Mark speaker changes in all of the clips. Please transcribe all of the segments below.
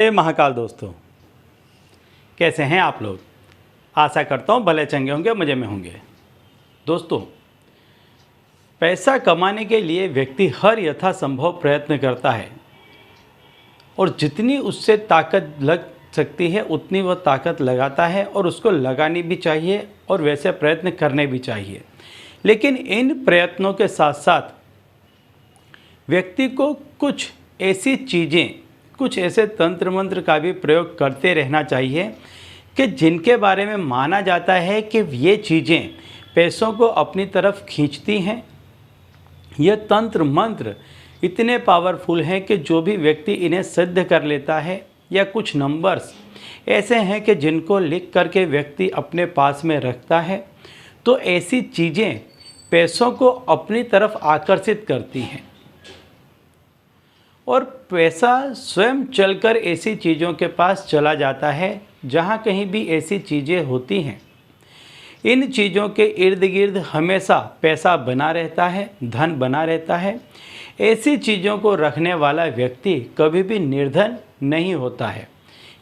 Speaker 1: महाकाल दोस्तों, कैसे हैं आप लोग। आशा करता हूँ भले चंगे होंगे, मज़े में होंगे। दोस्तों, पैसा कमाने के लिए व्यक्ति हर यथासंभव प्रयत्न करता है और जितनी उससे ताकत लग सकती है उतनी वह ताकत लगाता है और उसको लगानी भी चाहिए और वैसे प्रयत्न करने भी चाहिए। लेकिन इन प्रयत्नों के साथ साथ व्यक्ति को कुछ ऐसी चीज़ें, कुछ ऐसे तंत्र मंत्र का भी प्रयोग करते रहना चाहिए कि जिनके बारे में माना जाता है कि ये चीज़ें पैसों को अपनी तरफ खींचती हैं। ये तंत्र मंत्र इतने पावरफुल हैं कि जो भी व्यक्ति इन्हें सिद्ध कर लेता है, या कुछ नंबर्स ऐसे हैं कि जिनको लिख करके व्यक्ति अपने पास में रखता है, तो ऐसी चीज़ें पैसों को अपनी तरफ आकर्षित करती हैं और पैसा स्वयं चलकर ऐसी चीज़ों के पास चला जाता है जहाँ कहीं भी ऐसी चीज़ें होती हैं। इन चीज़ों के इर्द गिर्द हमेशा पैसा बना रहता है, धन बना रहता है। ऐसी चीज़ों को रखने वाला व्यक्ति कभी भी निर्धन नहीं होता है,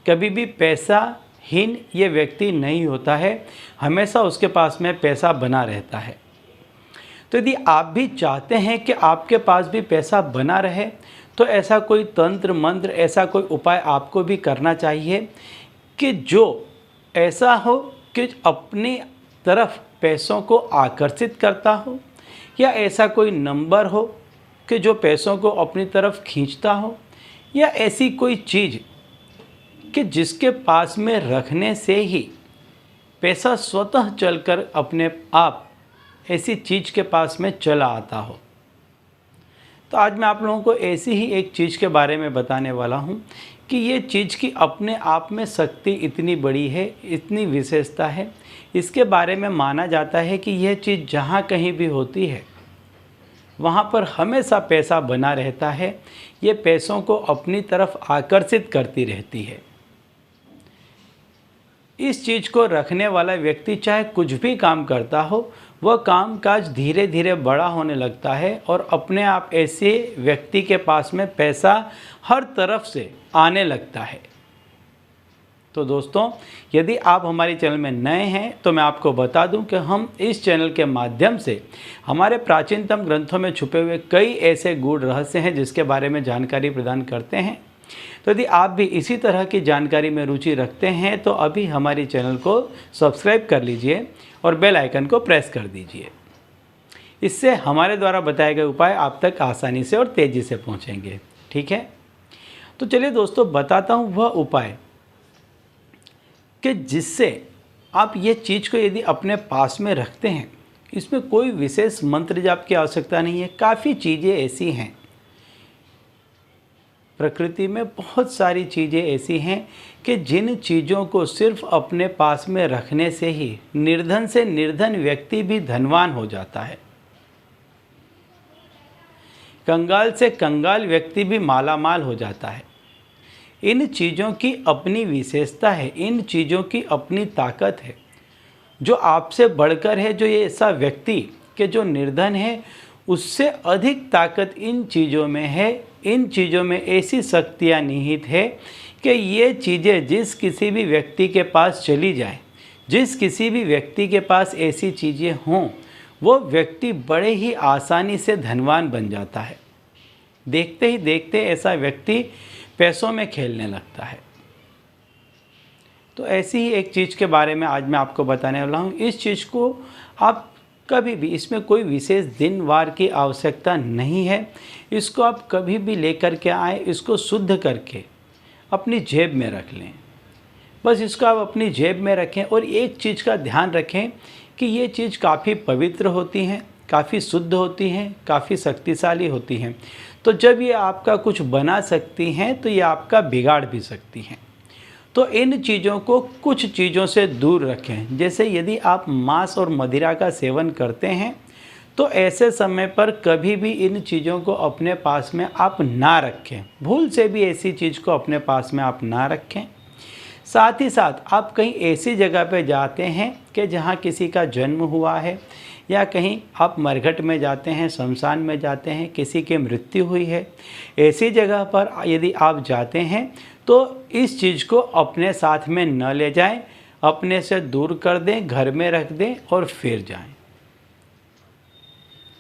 Speaker 1: कभी भी पैसाहीन ये व्यक्ति नहीं होता है, हमेशा उसके पास में पैसा बना रहता है। तो यदि आप भी चाहते हैं कि आपके पास भी पैसा बना रहे, तो ऐसा कोई तंत्र मंत्र, ऐसा कोई उपाय आपको भी करना चाहिए कि जो ऐसा हो कि अपनी तरफ पैसों को आकर्षित करता हो, या ऐसा कोई नंबर हो कि जो पैसों को अपनी तरफ खींचता हो, या ऐसी कोई चीज़ कि जिसके पास में रखने से ही पैसा स्वतः चलकर अपने आप ऐसी चीज़ के पास में चला आता हो। तो आज मैं आप लोगों को ऐसी ही एक चीज़ के बारे में बताने वाला हूँ कि ये चीज़ की अपने आप में शक्ति इतनी बड़ी है, इतनी विशेषता है। इसके बारे में माना जाता है कि यह चीज़ जहाँ कहीं भी होती है वहाँ पर हमेशा पैसा बना रहता है। ये पैसों को अपनी तरफ आकर्षित करती रहती है। इस चीज़ को रखने वाला व्यक्ति चाहे कुछ भी काम करता हो, वह काम काज धीरे धीरे बड़ा होने लगता है और अपने आप ऐसे व्यक्ति के पास में पैसा हर तरफ से आने लगता है। तो दोस्तों, यदि आप हमारे चैनल में नए हैं तो मैं आपको बता दूं कि हम इस चैनल के माध्यम से हमारे प्राचीनतम ग्रंथों में छुपे हुए कई ऐसे गूढ़ रहस्य हैं जिसके बारे में जानकारी प्रदान करते हैं। तो यदि आप भी इसी तरह की जानकारी में रुचि रखते हैं तो अभी हमारे चैनल को सब्सक्राइब कर लीजिए और बेल आइकन को प्रेस कर दीजिए। इससे हमारे द्वारा बताए गए उपाय आप तक आसानी से और तेज़ी से पहुंचेंगे। ठीक है, तो चलिए दोस्तों, बताता हूं वह उपाय कि जिससे आप ये चीज़ को यदि अपने पास में रखते हैं, इसमें कोई विशेष मंत्र जाप की आवश्यकता नहीं है। काफ़ी चीज़ें ऐसी हैं, प्रकृति में बहुत सारी चीज़ें ऐसी हैं कि जिन चीज़ों को सिर्फ अपने पास में रखने से ही निर्धन से निर्धन व्यक्ति भी धनवान हो जाता है, कंगाल से कंगाल व्यक्ति भी मालामाल हो जाता है। इन चीज़ों की अपनी विशेषता है, इन चीज़ों की अपनी ताकत है जो आपसे बढ़कर है। जो ये ऐसा व्यक्ति कि जो निर्धन है, उससे अधिक ताकत इन चीज़ों में है। इन चीज़ों में ऐसी शक्तियाँ निहित है कि ये चीज़ें जिस किसी भी व्यक्ति के पास चली जाए, जिस किसी भी व्यक्ति के पास ऐसी चीज़ें हों, वो व्यक्ति बड़े ही आसानी से धनवान बन जाता है। देखते ही देखते ऐसा व्यक्ति पैसों में खेलने लगता है। तो ऐसी ही एक चीज़ के बारे में आज मैं आपको बताने वाला हूँ। इस चीज़ को आप कभी भी, इसमें कोई विशेष दिन वार की आवश्यकता नहीं है। इसको आप कभी भी लेकर के आए, इसको शुद्ध करके अपनी जेब में रख लें। बस इसको आप अपनी जेब में रखें और एक चीज़ का ध्यान रखें कि ये चीज़ काफ़ी पवित्र होती हैं, काफ़ी शुद्ध होती हैं, काफ़ी शक्तिशाली होती हैं। तो जब ये आपका कुछ बना सकती हैं तो ये आपका बिगाड़ भी सकती हैं। तो इन चीज़ों को कुछ चीज़ों से दूर रखें। जैसे यदि आप मांस और मदिरा का सेवन करते हैं तो ऐसे समय पर कभी भी इन चीज़ों को अपने पास में आप ना रखें। भूल से भी ऐसी चीज़ को अपने पास में आप ना रखें। साथ ही साथ आप कहीं ऐसी जगह पर जाते हैं कि जहाँ किसी का जन्म हुआ है, या कहीं आप मरघट में जाते हैं, शमशान में जाते हैं, किसी की मृत्यु हुई है, ऐसी जगह पर यदि आप जाते हैं तो इस चीज़ को अपने साथ में न ले जाएं, अपने से दूर कर दें, घर में रख दें और फिर जाएं।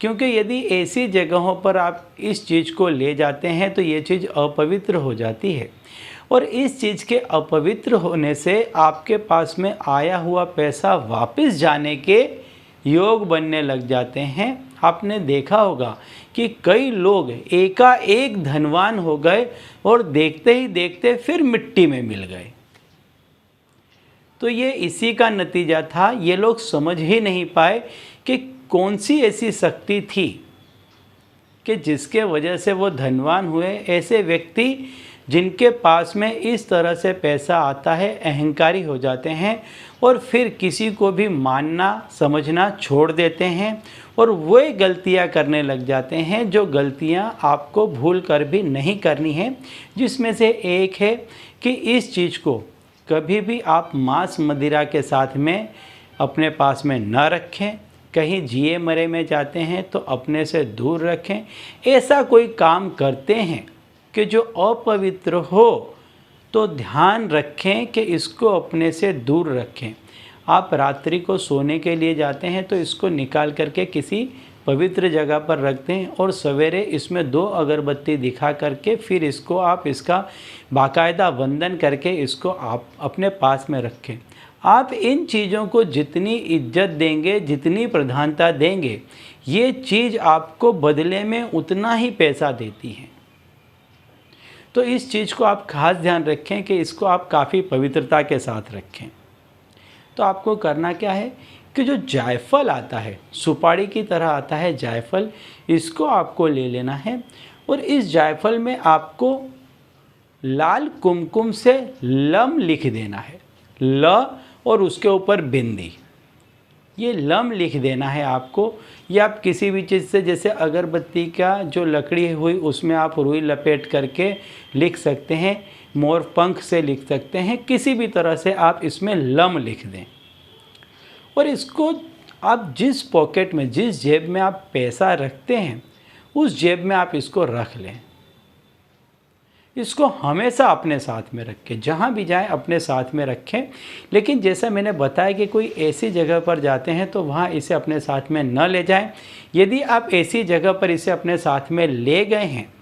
Speaker 1: क्योंकि यदि ऐसी जगहों पर आप इस चीज़ को ले जाते हैं तो ये चीज़ अपवित्र हो जाती है, और इस चीज़ के अपवित्र होने से आपके पास में आया हुआ पैसा वापस जाने के योग बनने लग जाते हैं। आपने देखा होगा कि कई लोग एकाएक धनवान हो गए और देखते ही देखते फिर मिट्टी में मिल गए। तो ये इसी का नतीजा था। ये लोग समझ ही नहीं पाए कि कौन सी ऐसी शक्ति थी कि जिसके वजह से वो धनवान हुए। ऐसे व्यक्ति जिनके पास में इस तरह से पैसा आता है अहंकारी हो जाते हैं और फिर किसी को भी मानना समझना छोड़ देते हैं और वही गलतियां करने लग जाते हैं जो गलतियां आपको भूल कर भी नहीं करनी है। जिसमें से एक है कि इस चीज़ को कभी भी आप मांस मदिरा के साथ में अपने पास में न रखें। कहीं जिए मरे में जाते हैं तो अपने से दूर रखें। ऐसा कोई काम करते हैं कि जो अपवित्र हो तो ध्यान रखें कि इसको अपने से दूर रखें। आप रात्रि को सोने के लिए जाते हैं तो इसको निकाल करके किसी पवित्र जगह पर रख दें और सवेरे इसमें 2 अगरबत्ती दिखा करके फिर इसको आप इसका बाकायदा वंदन करके इसको आप अपने पास में रखें। आप इन चीज़ों को जितनी इज्जत देंगे, जितनी प्रधानता देंगे, ये चीज़ आपको बदले में उतना ही पैसा देती है। तो इस चीज़ को आप खास ध्यान रखें कि इसको आप काफ़ी पवित्रता के साथ रखें। तो आपको करना क्या है कि जो जायफल आता है, सुपारी की तरह आता है जायफल, इसको आपको ले लेना है और इस जायफल में आपको लाल कुमकुम से लम लिख देना है। ल और उसके ऊपर बिंदी, ये लम लिख देना है आपको। या आप किसी भी चीज़ से, जैसे अगरबत्ती का जो लकड़ी हुई उसमें आप रुई लपेट करके लिख सकते हैं, मोर पंख से लिख सकते हैं, किसी भी तरह से आप इसमें लम लिख दें। और इसको आप जिस पॉकेट में, जिस जेब में आप पैसा रखते हैं उस जेब में आप इसको रख लें। इसको हमेशा अपने साथ में रखें, जहाँ भी जाएं अपने साथ में रखें। लेकिन जैसा मैंने बताया कि कोई ऐसी जगह पर जाते हैं तो वहाँ इसे अपने साथ में न ले जाएं। यदि आप ऐसी जगह पर इसे अपने साथ में ले गए हैं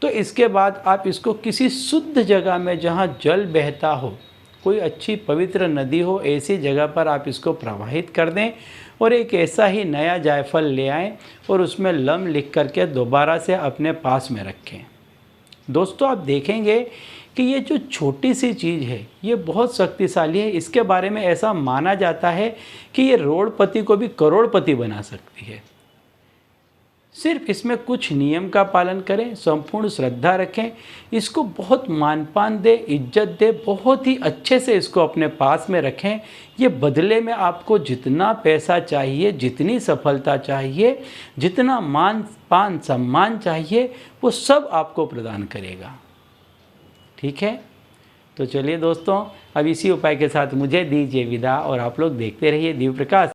Speaker 1: तो इसके बाद आप इसको किसी शुद्ध जगह में, जहाँ जल बहता हो, कोई अच्छी पवित्र नदी हो, ऐसी जगह पर आप इसको प्रवाहित कर दें और एक ऐसा ही नया जायफल ले आएँ और उसमें लम लिख करके दोबारा से अपने पास में रखें। दोस्तों, आप देखेंगे कि ये जो छोटी सी चीज़ है ये बहुत शक्तिशाली है। इसके बारे में ऐसा माना जाता है कि ये करोड़पति को भी करोड़पति बना सकती है। सिर्फ इसमें कुछ नियम का पालन करें, संपूर्ण श्रद्धा रखें, इसको बहुत मानपान दे, इज्जत दे, बहुत ही अच्छे से इसको अपने पास में रखें। ये बदले में आपको जितना पैसा चाहिए, जितनी सफलता चाहिए, जितना मान पान सम्मान चाहिए, वो सब आपको प्रदान करेगा। ठीक है, तो चलिए दोस्तों, अब इसी उपाय के साथ मुझे दीजिए विदा और आप लोग देखते रहिए दिव्य प्रकाश।